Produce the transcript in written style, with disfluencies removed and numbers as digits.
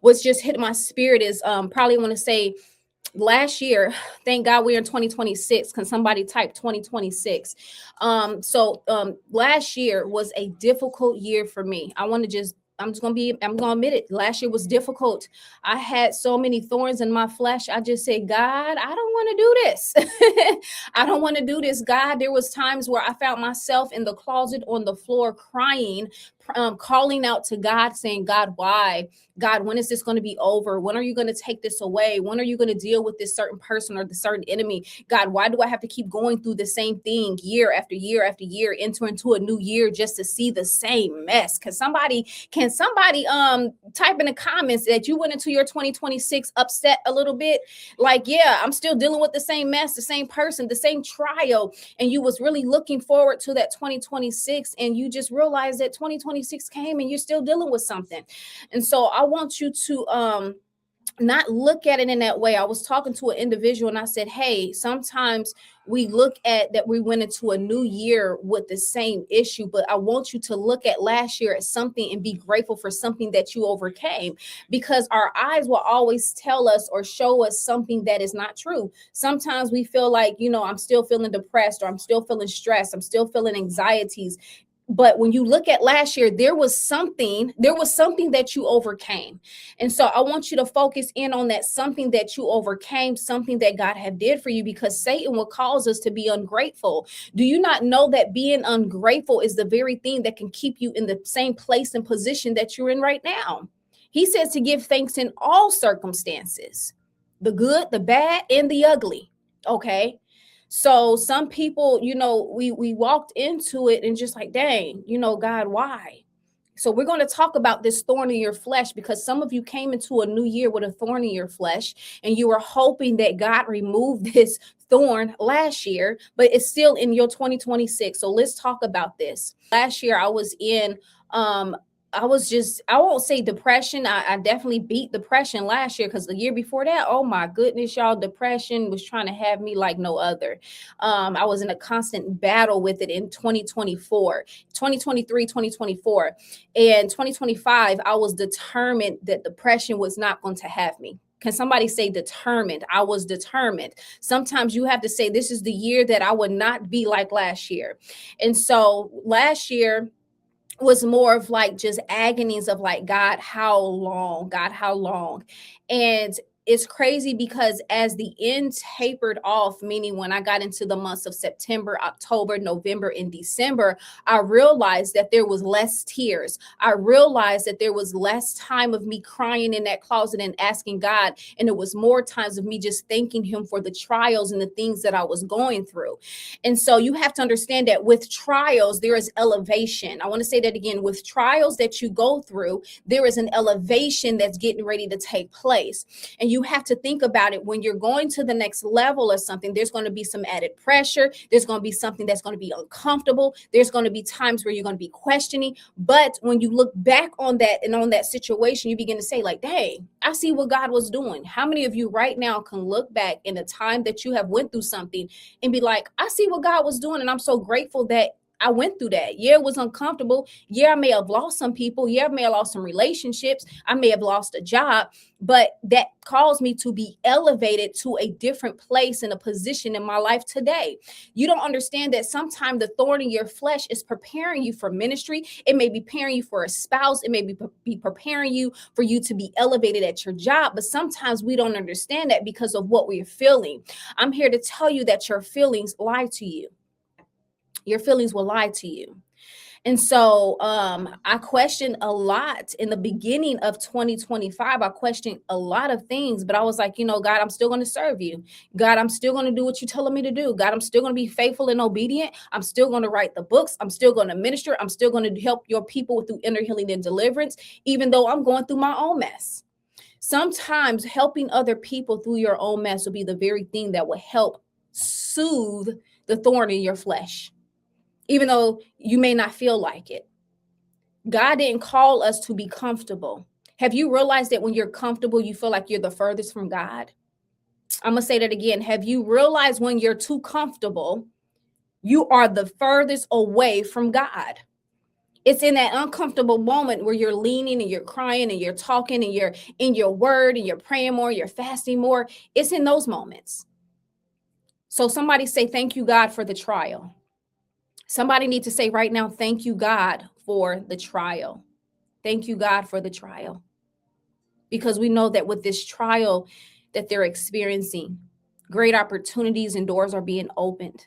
What's just hit my spirit is probably want to say last year. Thank God we're in 2026. Can somebody type 2026? Last year was a difficult year for me. I'm gonna admit it. Last year was difficult. I had so many thorns in my flesh. I just said, God, I don't want to do this. I don't want to do this, God. There was times where I found myself in the closet on the floor crying, calling out to God, saying, God, why? God, when is this going to be over? When are you going to take this away? When are you going to deal with this certain person or the certain enemy? God, why do I have to keep going through the same thing year after year after year, enter into a new year just to see the same mess? Can somebody type in the comments that you went into your 2026 upset a little bit? Like, yeah, I'm still dealing with the same mess, the same person, the same trial. And you was really looking forward to that 2026, and you just realized that 2026 came and you're still dealing with something. And so I want you to not look at it in that way. I was talking to an individual and I said, hey, sometimes we look at that we went into a new year with the same issue, but I want you to look at last year as something and be grateful for something that you overcame, because our eyes will always tell us or show us something that is not true. Sometimes we feel like, I'm still feeling depressed, or I'm still feeling stressed, I'm still feeling anxieties. But when you look at last year, there was something that you overcame. And so I want you to focus in on that something that you overcame, something that God had did for you, because Satan will cause us to be ungrateful. Do you not know that being ungrateful is the very thing that can keep you in the same place and position that you're in right now? He says to give thanks in all circumstances, the good, the bad, and the ugly. Okay. So some people, we walked into it and just like, dang, God, why? So we're going to talk about this thorn in your flesh, because some of you came into a new year with a thorn in your flesh and you were hoping that God removed this thorn last year, but it's still in your 2026. So let's talk about this. Last year I was in I won't say depression. I definitely beat depression last year, because the year before that, oh my goodness, y'all, depression was trying to have me like no other. I was in a constant battle with it in 2024, 2023, 2024. And 2025, I was determined that depression was not going to have me. Can somebody say determined? I was determined. Sometimes you have to say, this is the year that I would not be like last year. And so last year was more of like just agonies of like, God, how long? God, how long? And it's crazy because as the end tapered off, meaning when I got into the months of September, October, November, and December, I realized that there was less tears. I realized that there was less time of me crying in that closet and asking God. And it was more times of me just thanking him for the trials and the things that I was going through. And so you have to understand that with trials, there is elevation. I want to say that again. With trials that you go through, there is an elevation that's getting ready to take place. And you have to think about it. When you're going to the next level or something, there's going to be some added pressure. There's going to be something that's going to be uncomfortable. There's going to be times where you're going to be questioning. But when you look back on that and on that situation, you begin to say like, dang, I see what God was doing. How many of you right now can look back in a time that you have went through something and be like, I see what God was doing, and I'm so grateful that I went through that. Yeah, it was uncomfortable. Yeah, I may have lost some people. Yeah, I may have lost some relationships. I may have lost a job, but that caused me to be elevated to a different place and a position in my life today. You don't understand that sometimes the thorn in your flesh is preparing you for ministry. It may be preparing you for a spouse. It may be preparing you for you to be elevated at your job. But sometimes we don't understand that because of what we're feeling. I'm here to tell you that your feelings lie to you. Your feelings will lie to you. And so I questioned a lot in the beginning of 2025. I questioned a lot of things, but I was like, God, I'm still going to serve you. God, I'm still going to do what you're telling me to do. God, I'm still going to be faithful and obedient. I'm still going to write the books. I'm still going to minister. I'm still going to help your people through inner healing and deliverance, even though I'm going through my own mess. Sometimes helping other people through your own mess will be the very thing that will help soothe the thorn in your flesh, even though you may not feel like it. God didn't call us to be comfortable. Have you realized that when you're comfortable, you feel like you're the furthest from God? I'm going to say that again. Have you realized when you're too comfortable, you are the furthest away from God? It's in that uncomfortable moment where you're leaning and you're crying and you're talking and you're in your word and you're praying more, you're fasting more. It's in those moments. So somebody say, thank you, God, for the trial. Somebody need to say right now, thank you, God, for the trial. Thank you, God, for the trial. Because we know that with this trial that they're experiencing, great opportunities and doors are being opened.